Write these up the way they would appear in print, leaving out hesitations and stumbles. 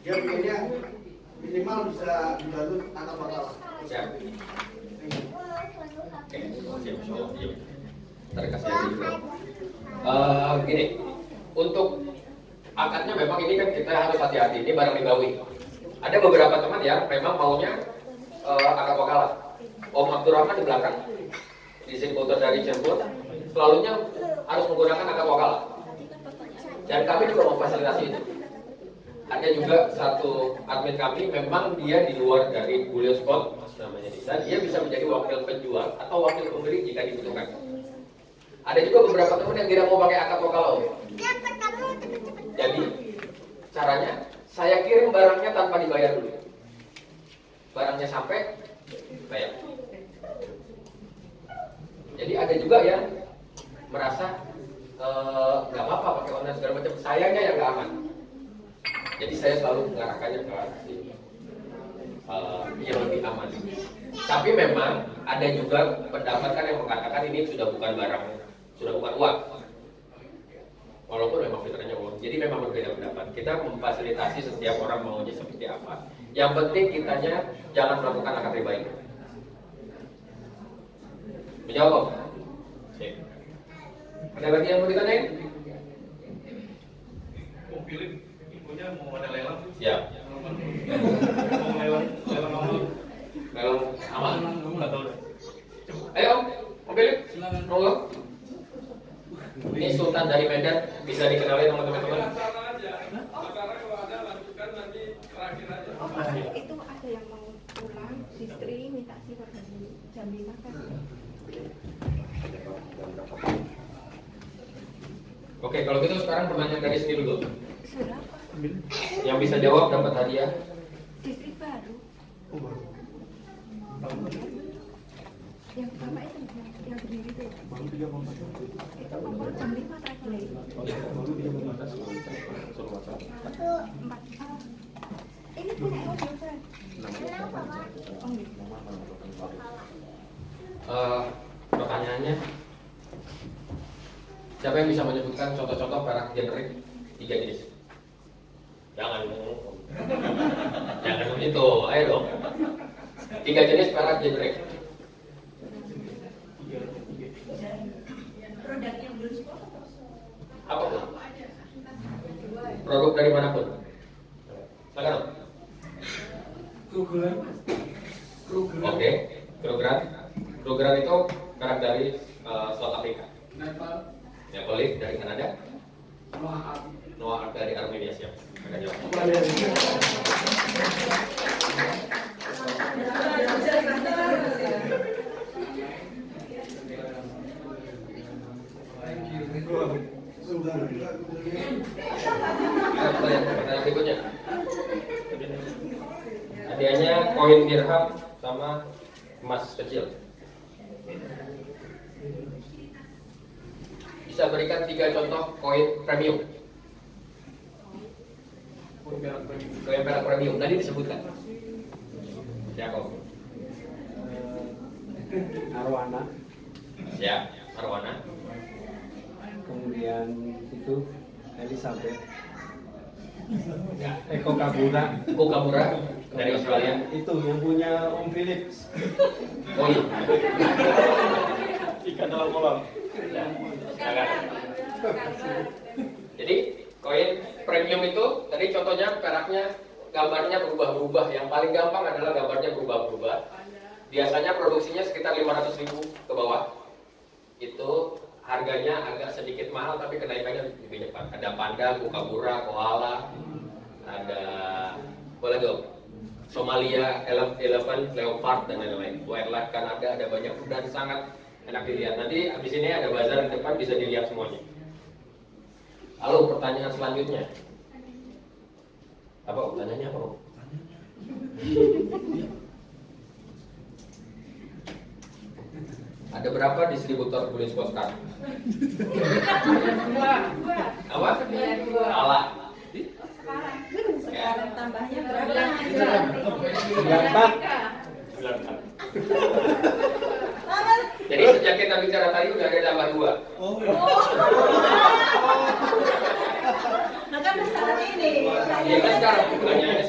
dia pengennya minimal bisa dibantu anak bakal. Siap. Oke, siap. Ntar kasih aja. Gini, untuk akadnya memang ini kan kita harus hati-hati. Ini barang ribawi. Ada beberapa teman ya, memang maunya akad wakalah. Om Abdurrahman di belakang, distributor dari Cirebon, selalunya harus menggunakan akad wakalah. Dan kami juga memfasilitasi itu. Ada juga satu admin kami, memang dia di luar dari Bullion Spot, namanya Nisa, dia bisa menjadi wakil penjual atau wakil pembeli jika dibutuhkan. Ada juga beberapa teman yang tidak mau pakai akad wakalah. Jadi caranya, saya kirim barangnya tanpa dibayar dulu. Barangnya sampai, bayar. Jadi ada juga yang merasa nggak apa-apa pakai online segala macam, sayangnya yang nggak aman. Jadi saya selalu mengarahkannya ke yang lebih aman. Tapi memang ada juga pendapat kan yang mengatakan ini sudah bukan barang, sudah bukan uang. Walaupun memang fitrahnya uang. Jadi memang berbeda pendapat. Kita memfasilitasi setiap orang maunya seperti apa. Yang penting kitanya jangan melakukan akad riba ini. Menjawab? Sip. Ada lagi yang mau ditanyain? Mau pilih, infonya mau ada lelang? Siap. Mau lelang amal? Lelang amal? Nggak tahu deh. Ayo Om, mau pilih? Monggo. Ini Sultan dari Medan, bisa dikenali sama teman-teman? Oh, itu ada yang mau pulang, istri minta sih jaminan kan? Oke, kalau gitu sekarang pertanyaan dari sini dulu. Sudah. Yang bisa jawab dapat hadiah. Istri baru. Yang pertama itu yang berdiri itu. Baru 3,4. Itu umur jam 5 terakhir. Baru 3,4 suruh WhatsApp. 4. Ini punya audio kan? Oh gitu. Pertanyaannya, siapa yang bisa menyebutkan contoh-contoh perak generik 3 jenis? Jangan begitu, ayo dong. 3 jenis perak generik. Produk yang belum spot. Apapun. Produk dari manapun. Silakan. Oke, Krugeran itu perak dari South Africa. Nepal dari Kanada. Noah Art dari Armenia, siap. Akan jawab. Pertanyaan berikutnya. Hadiahnya koin dirham sama emas kecil. Bisa berikan 3 contoh koin premium. Koin perak premium tadi disebutkan. Siapa? Arwana. Siap, Arwana. Kemudian itu Elizabeth. Ya. Eko Kabura. Kokamura dari Australia. Itu yang punya Om Philips. Oh iya. Ikan dalam kolam. Ya. Silakan. Jadi koin premium itu tadi contohnya peraknya gambarnya berubah-ubah. Yang paling gampang adalah gambarnya berubah-ubah. Biasanya produksinya sekitar 500.000 ke bawah. Itu harganya agak sedikit mahal tapi kenaikannya lebih cepat. Ada panda, kukabura, koala, ada boleh dong, Somalia, elephant, leopard dan lain-lain. Wildlife Kanada ada banyak dan sangat enak dilihat. Nanti habis ini ada bazar di depan bisa dilihat semuanya. Lalu pertanyaan selanjutnya. Apa pertanyaannya apa? Ada berapa distributor Bullion Spot sekarang? Apa? Salah. Sekarang tambahnya berapa? 94. Jadi sejak kita bicara tadi udah ada tambah 2. Nah kan masalah ini. Iya kan sekarang pertanyaannya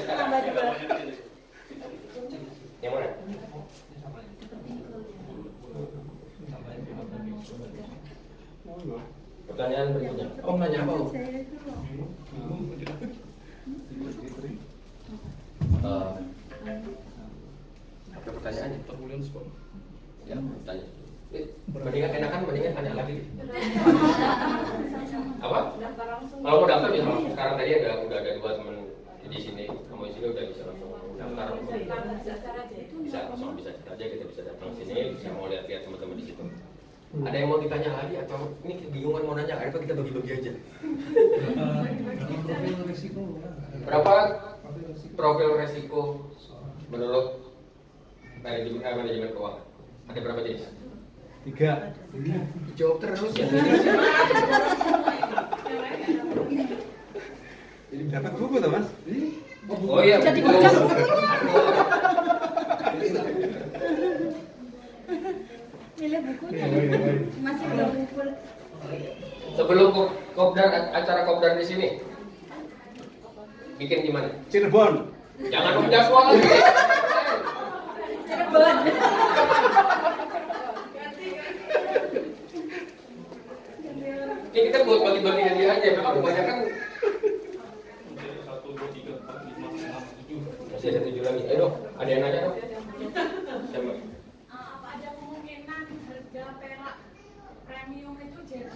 Pertanyaan berikutnya. Om nanya apa Om? Apa pertanyaannya? Perbulan sport. Ya, tanya. Mendingan tanya lagi. Apa? Kalau mau daftar bisa langsung. Sekarang tadi udah ada 2 teman di sini. Kamu di sini udah bisa langsung daftar. Bisa langsung bisa aja, kita bisa datang sini, bisa mau lihat-lihat teman-teman di situ. Ada yang mau ditanya lagi atau ini kebingungan mau nanya? Ada apa kita bagi-bagi aja? Berapa profil resiko menurut manajemen keuangan? Ada berapa jenis? 3. Jawab terus ya. Jadi dapat buku tuh Mas? Oh iya. Jadi betul. pegang. Pilih bukunya. Masih belum full. Sebelum kopdar acara kopdar di sini, bikin gimana? Cirebon. Jangan Om Jaswa lagi. Cirebon. Ini kita buat bagi-bagi hadiah aja, memang kebanyakan 1, 2, 3, 4, 5, 6, 7. masih ada 7 lagi. Ayo dong, ada yang nanya dong. Siapa? Apa ada kemungkinan harga perak premium itu jadi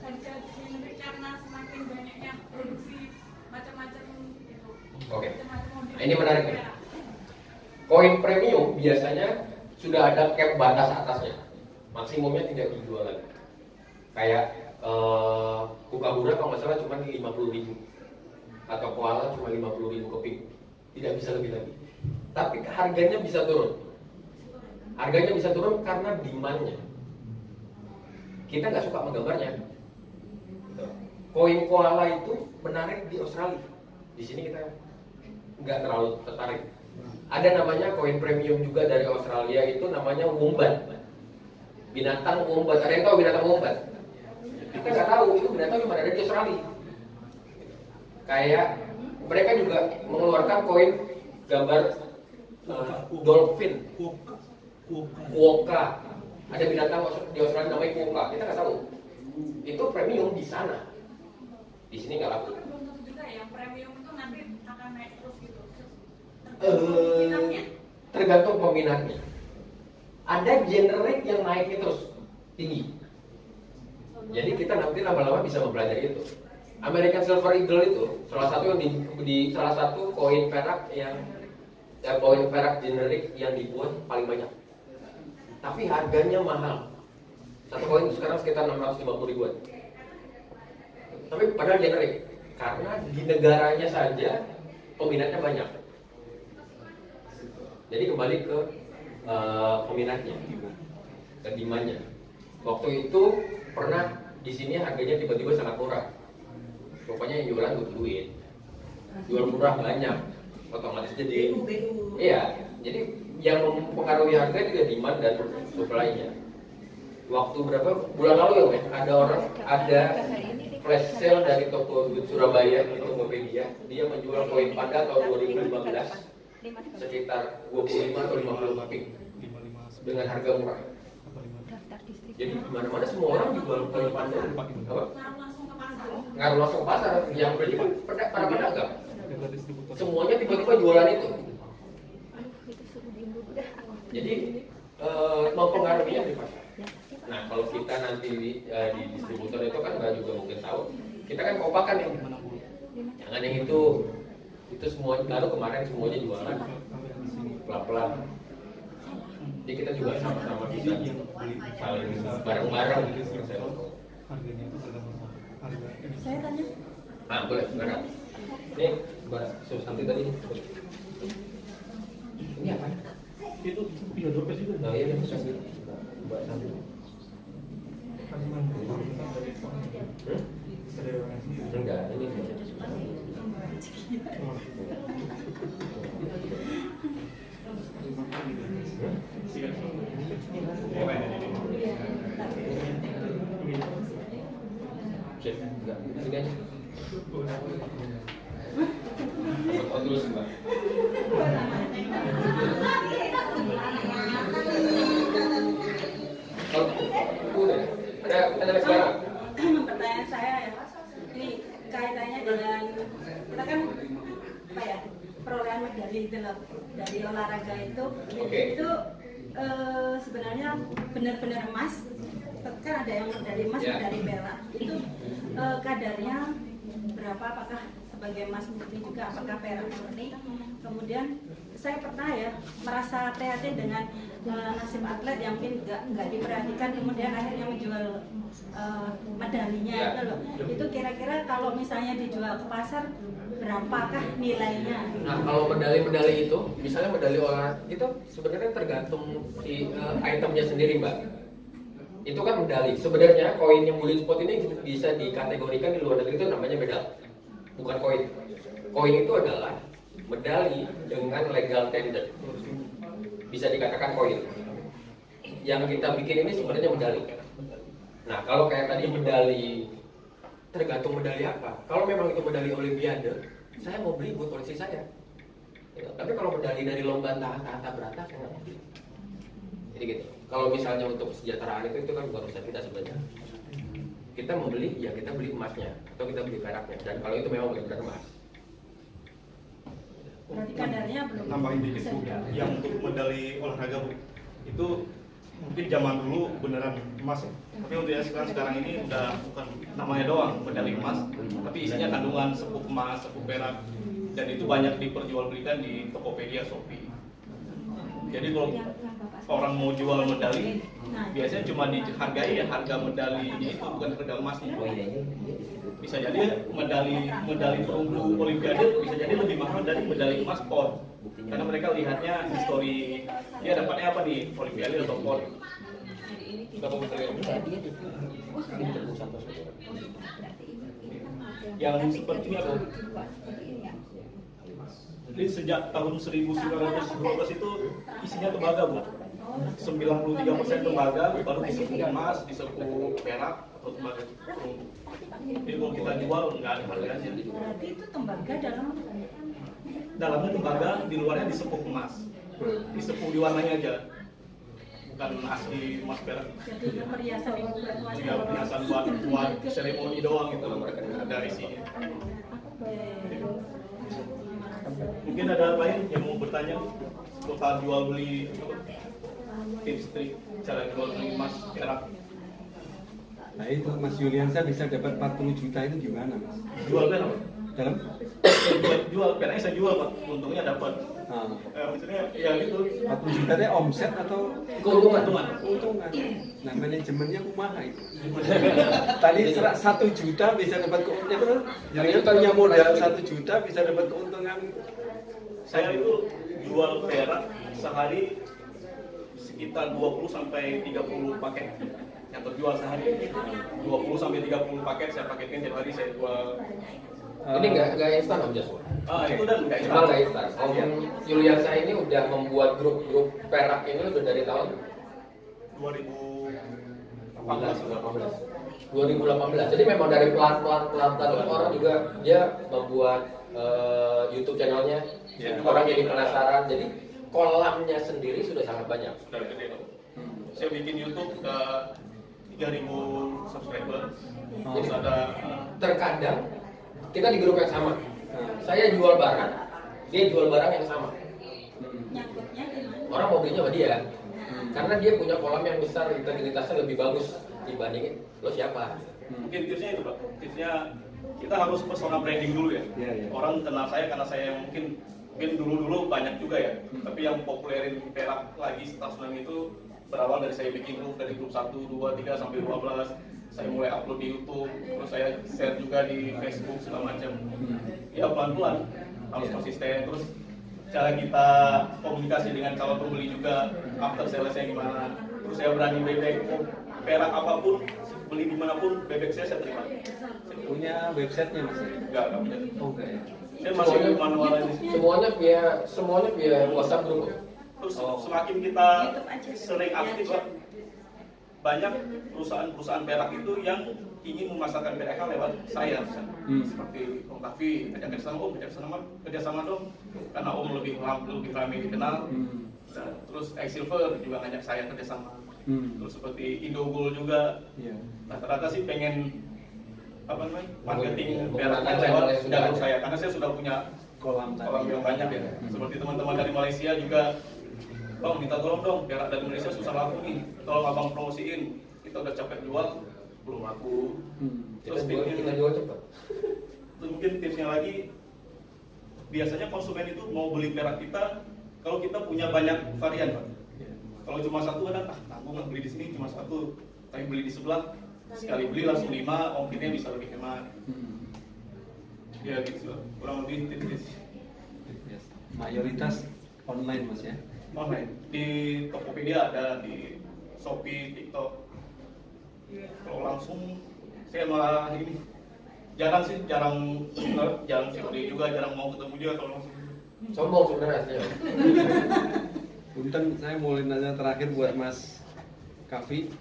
harga generik karena semakin banyaknya produksi macam-macam gitu. Oke. Macam-macam model Nah, ini menarik nih. perak. Koin premium biasanya sudah ada cap batas atasnya. Maksimumnya tidak dijual lagi. Kayak Kukabura kalau nggak salah cuma 50.000 atau koala cuma 50.000 keping. Tidak bisa lebih lagi. Tapi harganya bisa turun. Harganya bisa turun karena demand-nya. Kita nggak suka menggambarnya. Koin koala itu menarik di Australia. Di sini kita nggak terlalu tertarik. Ada namanya koin premium juga dari Australia, itu namanya wombat. Binatang wombat. Ada yang tahu binatang wombat? Kita nggak tahu itu binatang yang ada di Australia. Kayak mereka juga mengeluarkan koin gambar dolphin, quokka. Ada binatang di Australia namanya quokka. Kita nggak tahu. Itu premium di sana. Di sini nggak laku. Belum tentu juga yang premium itu nanti akan naik terus gitu. Tergantung peminatnya. Ada generik yang naiknya terus tinggi. Jadi kita nanti lama-lama bisa mempelajari itu. American Silver Eagle itu salah satu yang di salah satu koin perak yang koin perak generik yang dibuat paling banyak. Tapi harganya mahal. Satu koin itu sekarang sekitar 650 ribuan. Tapi padahal generik karena di negaranya saja peminatnya banyak. Jadi kembali ke peminatnya, ke demand-nya. Waktu itu pernah di sini harganya tiba-tiba sangat murah. Pokoknya yang jualan butuh duit, jual murah banyak, otomatis jadi. Iya, jadi yang mempengaruhi harga juga demand dan supply-nya. Waktu berapa bulan lalu ya, ada flash sale dari toko Surabaya itu Tokopedia, dia menjual koin panda tahun 2015 sekitar 25 atau 50 keping dengan harga murah. Jadi di mana-mana semua orang jual koin panda. Apa? Ngaruh langsung ke pasar. Yang beli para pedagang. Semuanya tiba-tiba jualan itu. Jadi mempengaruhinya di pasar. Nah kalau kita nanti di distributor itu kan nggak juga mungkin tahu. Kita kan kopakan yang jangan yang itu semua. Lalu kemarin semuanya jualan pelan-pelan. Jadi kita juga sama-sama bisa saling bareng-bareng. Saya tanya. Boleh, benar. Ini substansi tadi. Ini apa? Itu punya dompet juga. Nah, iya, itu sambil buat sambil. Enggak, ini Cek, enggak, ini aja. Oh, terus Mbak. Kalau udah, ada sekarang. medali itu loh dari olahraga itu. Oke. Itu sebenarnya benar-benar emas. Kan ada yang medali emas, Ya. medali perak. Itu kadarnya berapa? Apakah sebagai emas murni juga? Apakah perak murni? Kemudian saya pernah ya merasa prihatin dengan nasib atlet yang mungkin nggak diperhatikan, kemudian akhirnya menjual medalinya Ya. itu loh. Itu kira-kira kalau misalnya dijual ke pasar berapakah nilainya? Nah, kalau medali-medali itu, misalnya medali olahraga itu sebenarnya tergantung si itemnya sendiri, Mbak. Itu kan medali. Sebenarnya koin yang bullion spot ini bisa dikategorikan di luar negeri itu namanya medal, bukan koin. Koin itu adalah medali dengan legal tender. Bisa dikatakan koin. Yang kita bikin ini sebenarnya medali. Nah, kalau kayak tadi medali, tergantung medali apa. Kalau memang itu medali olimpiade, saya mau beli buat koleksi saya. Ya, tapi kalau medali dari lomba tahta berata, saya nggak mau beli. Jadi gitu. Kalau misalnya untuk kesejahteraan itu kan bukan urusan kita sebenarnya. Kita membeli, ya kita beli emasnya atau kita beli peraknya. Dan kalau itu memang benar-benar emas. Berarti kadarnya belum Nambahin dikit bisa Bu, didapat. yang untuk medali olahraga Bu, itu mungkin zaman dulu beneran emas ya. Tapi untuk yang sekarang ini udah bukan namanya doang medali emas, tapi isinya kandungan sepuk emas, sepuk perak, dan itu banyak diperjualbelikan di Tokopedia, Shopee. Jadi kalau orang mau jual medali, biasanya cuma dihargai ya harga medalinya itu, bukan harga emasnya. Bisa jadi medali perunggu olimpiade bisa jadi lebih mahal dari medali emas PON, karena mereka lihatnya histori dia dapatnya apa nih, olimpiade atau PON. Berapa medali? Yang seperti ini apa? Jadi sejak tahun 1912 itu isinya tembaga Bu. 93% tembaga, baru disepuk emas, disepuk perak atau tembaga perunggu. Jadi kalau kita jual nggak ada harganya. Berarti itu tembaga Dalamnya tembaga, di luarnya disepuk emas. Disepuk diwarnanya aja, bukan asli emas perak. jadi perhiasan buat emas. Ya perhiasan buat seremoni doang itu ada isinya. Mungkin ada lain yang mau bertanya soal jual beli, tips trik cara jual beli emas perak. Nah itu Mas Yuliansa bisa dapat 40 juta itu gimana Mas? Jual perak? Dalam? Jual peraknya saya jual Pak, untungnya dapat. Maksudnya ya gitu. 40 juta itu omset atau Keuntungan. keuntungan? Nah manajemennya kumaha itu. Tadi 1 juta bisa dapat keuntungan, jadi punya modal 1 juta bisa dapat keuntungan. Saya itu jual perak sehari sekitar 20 sampai 30 paket yang terjual sehari. 20 sampai 30 paket saya paketin tiap hari, saya jual. Ini nggak instan Om Jas. Itu udah nggak instan. Memang nggak instan. Om Yuliansa ini udah membuat grup-grup perak ini udah dari tahun 2018. Jadi memang dari pelan-pelan orang juga dia membuat YouTube channelnya. Orang jadi penasaran. Jadi kolamnya sendiri sudah sangat banyak. Sudah gede Pak. Saya bikin YouTube ke 3.000 subscriber. Terus ada Terkadang kita di grup yang sama. Saya jual barang, dia jual barang yang sama. Nyangkutnya gimana? Orang mau belinya sama dia, karena dia punya kolam yang besar, integritasnya lebih bagus dibandingin lo siapa. mungkin tipsnya itu Pak. Tipsnya kita harus personal branding dulu ya. Orang kenal saya karena saya mungkin dulu banyak juga ya. Tapi yang populerin perak lagi setelah tsunami itu berawal dari saya bikin grup, dari grup 1, 2, 3 sampai 12. Saya mulai upload di YouTube, terus saya share juga di Facebook segala macam. Ya pelan-pelan harus konsisten. Terus cara kita komunikasi dengan calon pembeli juga, after sales-nya gimana. Terus saya berani bebek perak apapun, beli dimanapun, bebek saya terima. Punya websitenya Mas? Enggak punya. Oke. Saya masih manual aja. Semuanya via WhatsApp grup. Terus semakin kita sering aktif Pak, banyak perusahaan-perusahaan perak itu yang ingin memasarkan PRK lewat saya, seperti Om Kavi, ajak kerjasama dong, karena Om lebih ramai dikenal. Nah, terus Silver juga ngajak saya kerjasama. Terus seperti Indogol juga, rata-rata sih pengen marketing PRK lewat jalur saya, karena saya sudah punya kolam tadi. Kolam yang banyak ya. Seperti teman-teman dari Malaysia juga, Bang minta tolong dong, perak dari Malaysia susah laku nih. Tolong abang promosiin. Kita udah capek jual, belum laku. Terus kita jual cepat. Terus mungkin tipsnya lagi, biasanya konsumen itu mau beli perak kita kalau kita punya banyak varian, Pak. Kalau cuma satu kadang tanggung nggak beli di sini cuma satu, tapi beli di sebelah sekali beli langsung 5, ongkirnya bisa lebih hemat. Ya gitu, kurang lebih tips. Mayoritas online Mas ya. Online di Tokopedia ada, di Shopee, TikTok. Kalau langsung saya malah ini jarang COD juga, jarang mau ketemu juga kalau langsung. Sombong sebenarnya aslinya. Punten, saya mau nanya terakhir buat Mas Kavi.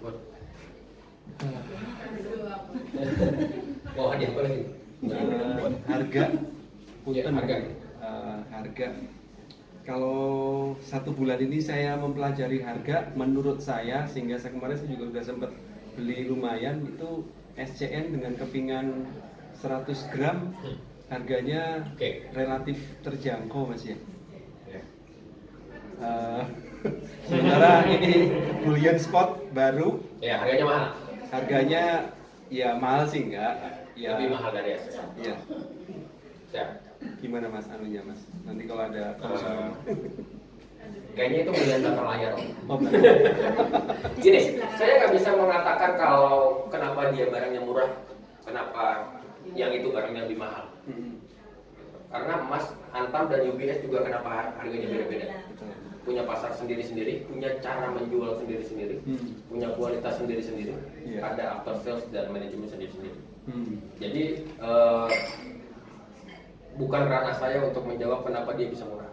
Mau hadiah apa lagi? Harga, punten, harga. Harga. Kalau 1 bulan ini saya mempelajari harga, menurut saya sehingga saya kemarin saya juga sudah sempat beli lumayan itu SCN dengan kepingan 100 gram harganya relatif terjangkau Mas ya. Sementara ini bullion spot baru. Ya harganya mahal. Harganya ya mahal sih enggak? Ya, lebih mahal dari SCN. Iya. Ya. Gimana Mas anunya Mas? Nanti kalau ada kayaknya itu bulan belakang layar. Oh, gini, saya nggak bisa mengatakan kalau kenapa dia barangnya murah, kenapa yang itu barangnya lebih mahal. Karena emas, Antam dan UBS juga kenapa harganya beda-beda. Punya pasar sendiri-sendiri, punya cara menjual sendiri-sendiri, punya kualitas sendiri-sendiri, ada after sales dan manajemen sendiri-sendiri. Jadi bukan ranah saya untuk menjawab kenapa dia bisa murah.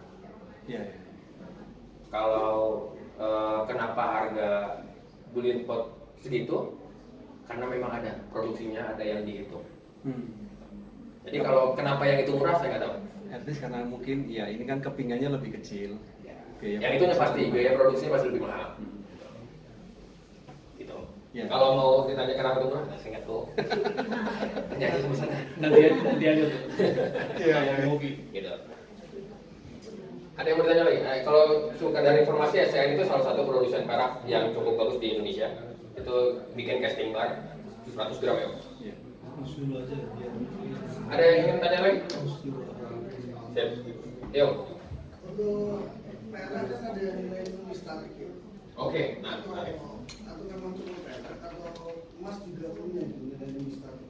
Kalau kenapa harga bullion pot segitu, karena memang ada produksinya, ada yang dihitung. Jadi kalau kenapa yang itu murah saya nggak tahu. At least karena mungkin ya ini kan kepingannya lebih kecil. Yang itunya pasti biaya produksinya pasti lebih mahal. Gitu. Ya. Kalau mau ditanya kenapa itu murah, saya nggak tahu. Tanya aja sama sana. Nanti aja tuh. Iya, hobi. Gitu. Ada yang mau ditanya lagi? Nah, kalau suka dari informasi, SCN itu salah satu produsen perak yang cukup bagus di Indonesia. Itu bikin casting bar 100 gram ya. Ada yang ingin tanya lagi? Siap. Yo. Untuk perak kan ada nilai numismatik ya. Oke. Nah, atau memang cuma perak atau emas juga punya nilai numismatik.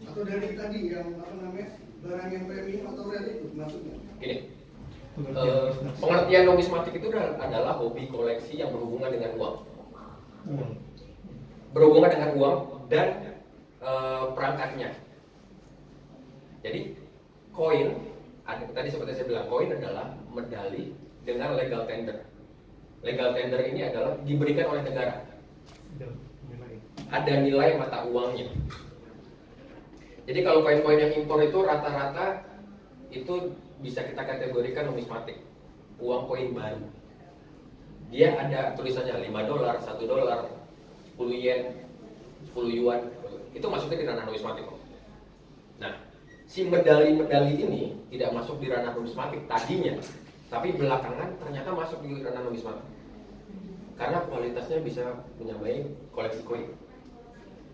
Atau dari tadi yang apa namanya barang yang premium atau rare itu maksudnya? Gini. Pengertian numismatik itu adalah hobi koleksi yang berhubungan dengan uang. Berhubungan dengan uang dan perangkatnya. Jadi koin, tadi seperti saya bilang, koin adalah medali dengan legal tender. Legal tender ini adalah diberikan oleh negara. Ada nilai mata uangnya. Jadi kalau koin-koin yang impor itu rata-rata itu bisa kita kategorikan numismatik, uang koin baru. Dia ada tulisannya $5, $1, 10 yen, 10 yuan, itu masuknya di ranah numismatik. Nah, si medali-medali ini tidak masuk di ranah numismatik tadinya, tapi belakangan ternyata masuk di ranah numismatik. Karena kualitasnya bisa menyamai koleksi koin.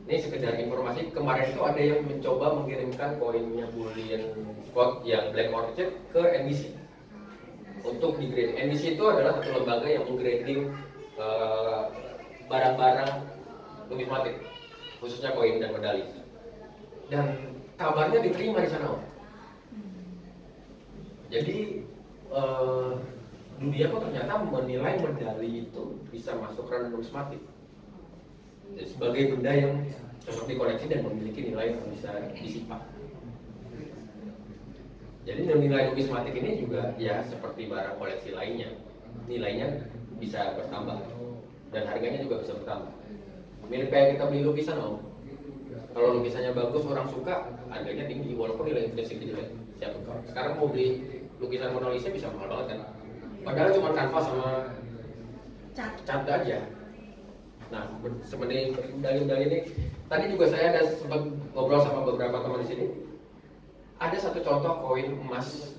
Ini sekedar informasi, kemarin itu ada yang mencoba mengirimkan koinnya bullion spot yang Black Orchid ke NBC untuk digrading. NBC itu adalah satu lembaga yang menggrading barang-barang numismatik, khususnya koin dan medali. Dan kabarnya diterima di sana. Jadi dunia kok ternyata menilai medali itu bisa masuk ranah numismatik. Jadi, sebagai benda yang cocok dikoleksi dan memiliki nilai yang bisa disimpan. Jadi nilai numismatik ini juga ya seperti barang koleksi lainnya, nilainya bisa bertambah dan harganya juga bisa bertambah. Mirip kayak kita beli lukisan, Om. Kalau lukisannya bagus, orang suka, harganya tinggi walaupun nilai intrinsik jelek. Sekarang mau beli lukisan Mona Lisa bisa mahal banget kan? Padahal cuma kanvas sama cat aja. Nah, sebenarnya medali-medali ini, tadi juga saya ada sempat ngobrol sama beberapa teman di sini. ada satu contoh koin emas,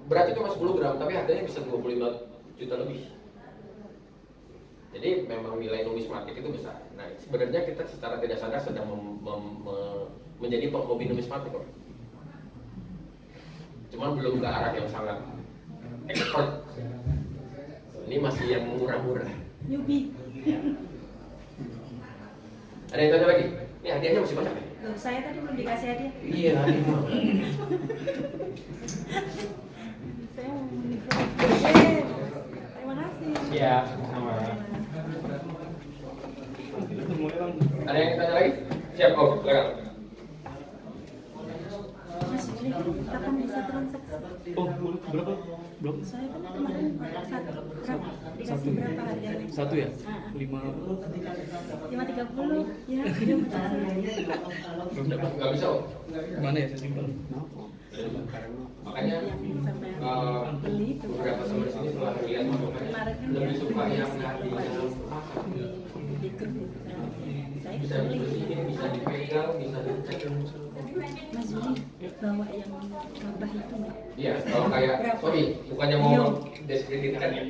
berat itu cuma 10 gram, tapi harganya bisa 25 juta lebih. Jadi memang nilai numismatik itu besar. Nah, sebenarnya kita secara tidak sadar sedang menjadi hobi numismatik kok. Cuman belum ke arah yang sangat expert. Ini masih yang murah-murah. Newbie. Ada yang tanya lagi? Ini hadiahnya masih banyak ya? Loh, saya tadi belum dikasih hadiah. Iya, hadiah. Saya mau menikah. Terima kasih. Iya, sama. Ada yang tanya lagi? Siap, oh, belakang. Mas Yuli, kapan bisa transaksi? Oh, berapa? Berapa? Saya kan kemarin satu berapa? Dikasih berapa harganya? Satu ya? 5.30. 5. Ya, dia Nggak bisa, oh. Mana ya saya simpan? Makanya beli itu. beberapa teman di sini setelah melihat masukan lebih suka yang hadiahnya di grup itu kan. Saya bisa beli. dibersihin, bisa dipegang, bisa dicek. Mas Yuli bawa yang gabah itu nggak? Iya, kalau kayak, sorry, bukannya mau diskreditkan ya.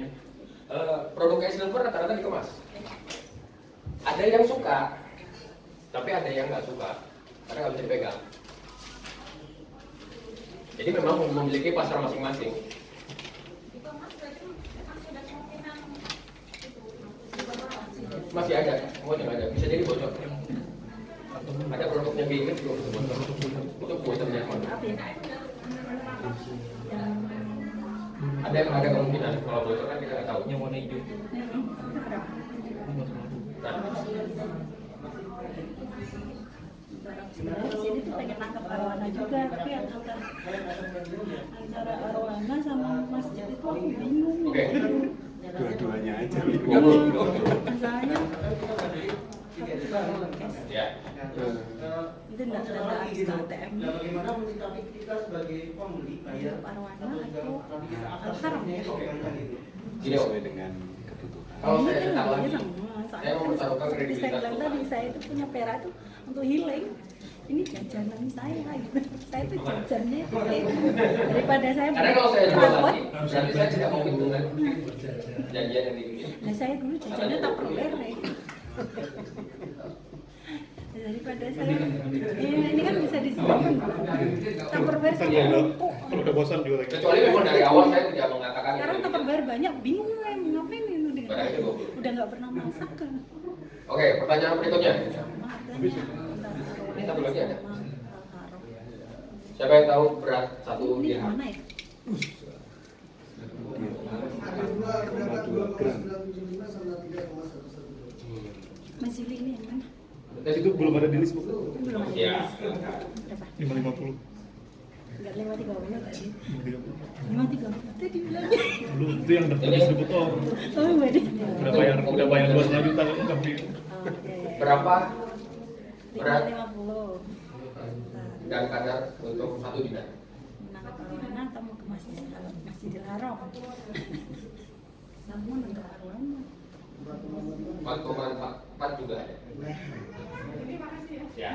Produk kayak silver rata-rata dikemas. Ada yang suka, tapi ada yang nggak suka, karena nggak bisa dipegang. Jadi memang memiliki pasar masing-masing. Itu Mas berarti masih ada kemungkinan itu Masih ada, semuanya ada. Bisa jadi bocor. Ada produknya gini juga bisa bocor. Itu bocornya mana? Maaf ya. Yang Ada kemungkinan kalau bocor kan kita nggak tahu. Yang warna hijau. berapa? 5,1. Nah, Sebenarnya di sini tuh pengen nangkep arwana juga, tapi antara arwana sama masjid itu aku bingung. Oke. Dua-duanya aja. Misalnya ya. itu enggak tanda ATM Nah, bagaimana menyikapi kita sebagai pembeli bayar untuk arwana atau al-haram ya. Gini, Sesuai dengan kebutuhan. kalau Ini saya kan cetak lagi, harganya sama. saya mau mempertaruhkan Seperti saya kredibilitas bilang tadi, saya itu punya perak tuh untuk healing. Ini jajanan saya gitu. Saya tuh jajannya itu daripada saya Karena kalau saya jual rapot. lagi, berarti saya tidak mungkin dengan janjian yang begini. Nah saya dulu jajannya Tupperware ya. Daripada saya ini kan bisa disimpan Tupperware sampai numpuk. Kalau udah bosan juga lagi. Kecuali memang dari awal saya tidak mengatakan Sekarang itu. Tupperware banyak, bingung saya mau ngapain ini dengan Barang itu, Bu. udah nggak pernah masak kan. Oke, pertanyaan berikutnya. Sama harganya. Ini satu lagi ada. Sama al-haram. Siapa yang tahu berat satu Ini dirham? mana ya? Berapa 2,975 sama 3,112. Mas Yuli ini yang mana? Itu belum ada dinis bu. Belum ada. Ya. Berapa? 550. Enggak 530 tadi. 530 tadi bilangnya. Belum itu yang daftar distributor. Oh, beda. Udah bayar 2,5 juta tapi Oke. Berapa berat 550. dan kadar untuk satu dinar? Menangkap arwana atau mau ke Masjidil Haram? Sama untuk arwana. 4,4 juga ada. Ya.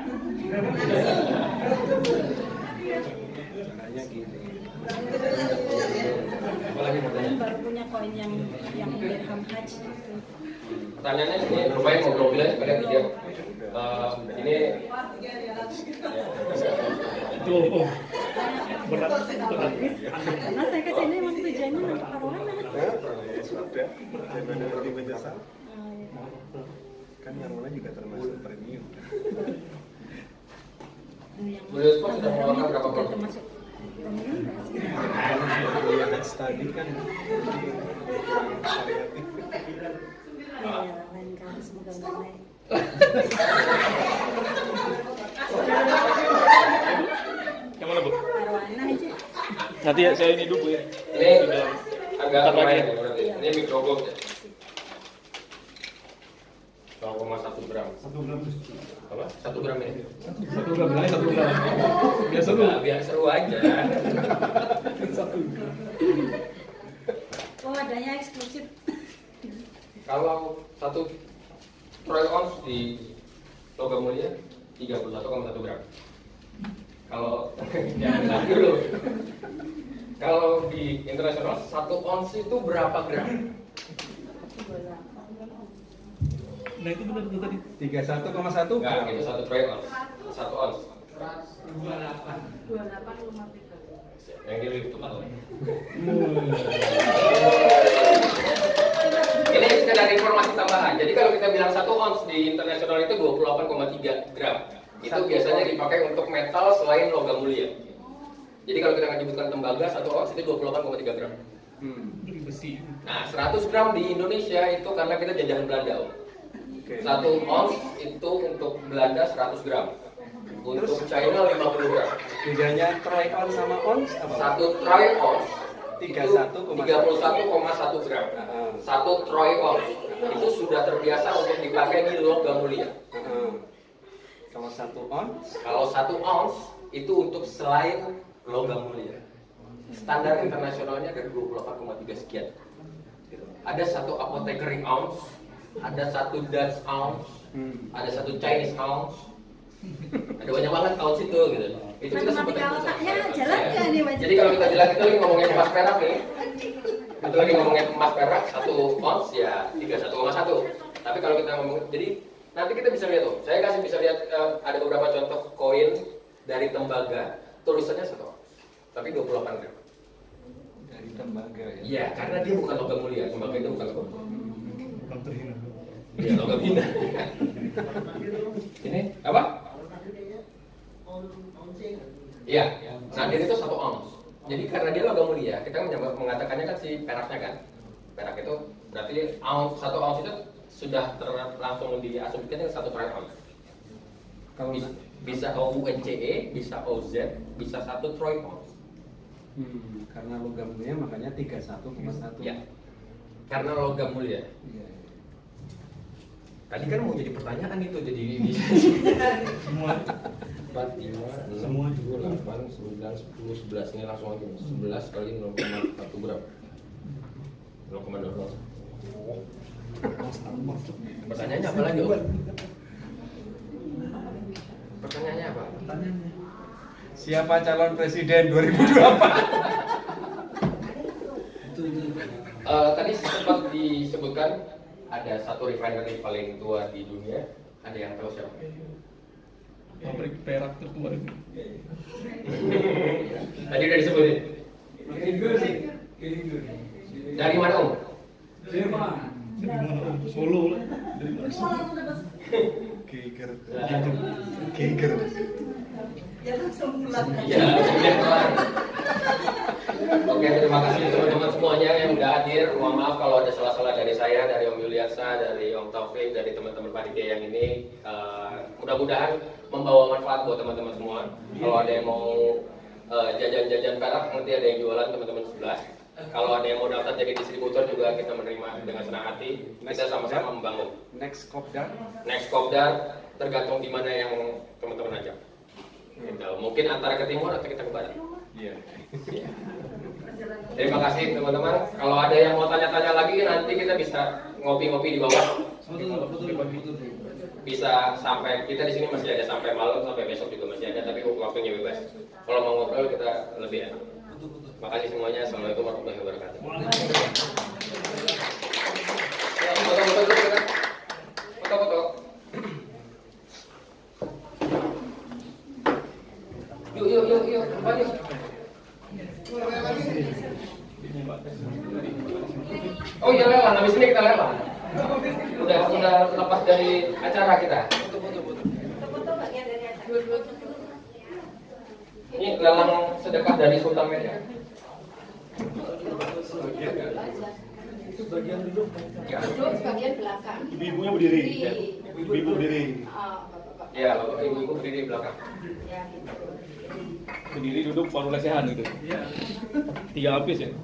Caranya gini. Apalagi mau Kalian tanya? baru punya koin yang dirham haji itu. Pertanyaannya ini lumayan ngobrol bilang sekalian dia. Ini itu berat. Karena saya kesini emang tujuannya untuk arwana. Ya sudah. Daripada lebih menjasa. Oh, iya. Kan arwana juga termasuk premium. Tuh, yang Blue Spot sudah mengeluarkan berapa juga produk? termasuk premium nggak sih? Yang tadi kan variatif. Ya, lain kali semoga nggak naik. Yang mana bu? Arwana aja. Nanti ya saya ini dulu ya. Ini agak lumayan ya berarti. Ini microgold ya. 0,1 gram. 1 gram. Apa? 1 gram ini. 1 gram bilangnya 1 gram. Biasa lu. Nah, biar seru aja. Oh, adanya eksklusif. Kalau satu troy ounce di logam mulia 31,1 gram. Kalau jangan dulu. Kalau di internasional 1 ons itu berapa gram? Nah itu benar tuh tadi. 31,1 Enggak, itu 1 troy ons. 1 ons. 28,53. Yang diri itu Pak. Ini sekedar informasi tambahan. Jadi kalau kita bilang 1 ons di internasional itu 28,3 gram. Itu biasanya dipakai untuk metal selain logam mulia. Jadi kalau kita menyebutkan tembaga 1 ons itu 28,3 gram. Beli besi. Nah, 100 gram di Indonesia itu karena kita jajahan Belanda. Oke. 1 ons itu untuk Belanda 100 gram. Untuk China 50 gram. Bedanya troy ounce sama ons apa? 1 troy ons itu 31,1 gram. 1 troy ons itu sudah terbiasa untuk dipakai di logam mulia. Kalau 1 ounce Kalau 1 ons itu untuk selain logam mulia. Standar internasionalnya dari 28,3 sekian. Ada 1 apothecary ounce, ada 1 Dutch ounce, ada 1 Chinese ounce. Ada banyak banget ounce itu gitu. Itu kita sebutnya Matematika otaknya jalan nggak nih, Mas? Jadi kalau kita jelas kita lagi ngomongin emas perak nih. Kita lagi ngomongin emas perak 1 ons ya 31,1. Tapi kalau kita ngomong, jadi nanti kita bisa lihat tuh. Saya bisa lihat ada beberapa contoh koin dari tembaga, tulisannya 1 ons, tapi 28 gram. dari tembaga ya. Iya, karena dia bukan logam mulia. Tembaga itu bukan logam. Bukan terhina. Iya, logam hina. Ini apa? Iya, nadir itu 1 ons. Jadi karena dia logam mulia, kita mengatakannya kan si peraknya kan. Perak itu berarti ounce, 1 ons itu sudah langsung diasumsikan 1 troy ounce. Kalau Bisa OUNCE, bisa OZ, bisa 1 troy ounce. karena logam mulia makanya 31,1. Ya, karena logam mulia. Iya. Tadi kan mau jadi pertanyaan itu, jadi Semua 4, 5, 6, Semua 7, 8, 9, 10, 11. Ini langsung aja 11 kali 0,1 gram. 0,00. Pertanyaannya apa lagi, Om? Pertanyaannya apa? Siapa calon presiden 2024? Tadi sempat disebutkan ada 1 refinery paling tua di dunia. Ada yang tahu siapa? pabrik perak tertua itu. Tadi udah disebutin. Dari mana, Om? Dari mana? Solo lah. Dari mana? Geiger. Geiger. Ya langsung pulang. Iya, kemudian kelar. Oke, terima kasih teman-teman semuanya yang udah hadir. Mohon maaf kalau ada salah-salah dari saya, dari Om Yuliansa, dari Om Taufik, dari teman-teman panitia yang ini. Mudah-mudahan membawa manfaat buat teman-teman semua. Kalau ada yang mau jajan-jajan perak, nanti ada yang jualan teman-teman sebelah. Kalau ada yang mau daftar jadi distributor juga kita menerima dengan senang hati. Kita sama-sama membangun. Next Kopdar. Next Kopdar tergantung di mana yang teman-teman ajak. Gitu. Mungkin antara ke timur atau kita ke barat. Iya. Terima kasih teman-teman. Kalau ada yang mau tanya-tanya lagi nanti kita bisa ngopi-ngopi di bawah. Bisa sampai kita di sini masih ada sampai malam, sampai besok juga masih ada, tapi waktunya bebas. Kalau mau ngobrol kita lebih enak. Terima kasih semuanya. Assalamualaikum warahmatullahi wabarakatuh. Ya, foto-foto dulu kita. Foto-foto. Yuk, kembali. Oh iya, lelang. Habis ini kita lelang. Udah lepas dari acara kita. Foto-foto bagian dari acara. Ini lelang sedekah dari Sultan Medan. Itu bagian duduk. Duduk sebagian belakang. Ibu-ibunya berdiri. Ibu berdiri. bapak-bapak. Ya, bapak ibu berdiri di belakang. Ya, gitu. Berdiri duduk baru lesehan gitu. Iya. 3 lapis ya.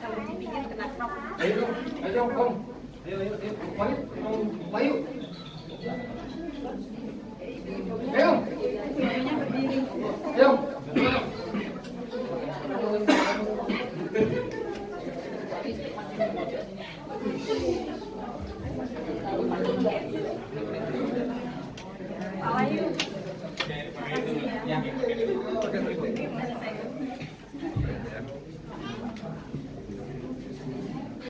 Kalau dipikir kena krop. Ayo, Om. Mari, Bayu. Ayo. Ibunya berdiri. Ayo.